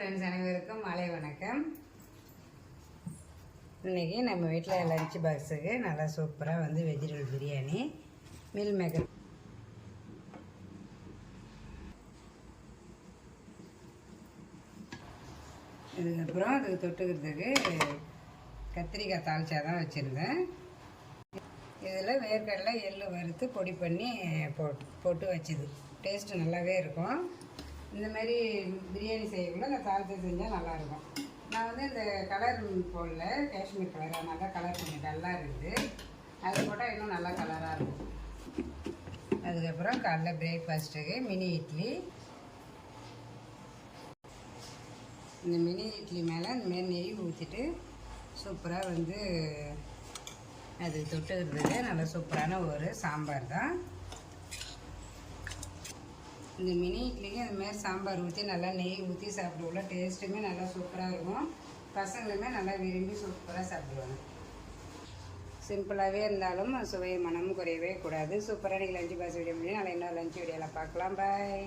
Friends அனைவருக்கும் மாலை வணக்கம். இன்றைக்கி நம்ம வீட்டில் லஞ்ச் பாக்ஸுக்கு நல்லா சூப்பராக வந்து வெஜிடபிள் பிரியாணி மீல் மேக்கர், இதுக்கப்புறம் அதுக்கு தொட்டுக்கிறதுக்கு கத்திரிக்காய் தாளிச்சா தான் வச்சுருந்தேன். இதில் வேர்க்கடலை எள்ளு வறுத்து பொடி பண்ணி போட்டு வச்சுது. டேஸ்ட்டு நல்லாவே இருக்கும். இந்த மாதிரி பிரியாணி செய்யக்குள்ள இந்த தாளிச்சை செஞ்சால் நல்லாயிருக்கும். நான் வந்து இந்த கலர் போடல, காஷ்மீர் கலர், அதனால கலர் கொஞ்சம் டல்லாக இருக்குது. அது போட்டால் இன்னும் நல்லா கலராக இருக்கும். அதுக்கப்புறம் காலைல பிரேக்ஃபாஸ்ட்டுக்கு மினி இட்லி. இந்த மினி இட்லி மேலே இந்தமாரி நெய் ஊற்றிட்டு சூப்பராக வந்து அது தொட்டுக்கிறதுக்கு நல்லா சூப்பரான ஒரு சாம்பார் தான். இந்த மினி இட்லிக்கு அந்தமாரி சாம்பார் ஊற்றி நல்லா நெய் ஊற்றி சாப்பிடுவோம்ல, டேஸ்ட்டுமே நல்லா சூப்பராக இருக்கும். பசங்களுமே நல்லா விரும்பி சூப்பராக சாப்பிடுவாங்க. சிம்பிளாகவே இருந்தாலும் சுவை மனமும் குறையவே கூடாது. சூப்பராக நீங்கள் லஞ்சு பாக்ஸ் வீடியோ முடியும். நல்லா இன்னொரு லஞ்சு வீடியோவில் பார்க்கலாம். பாய்.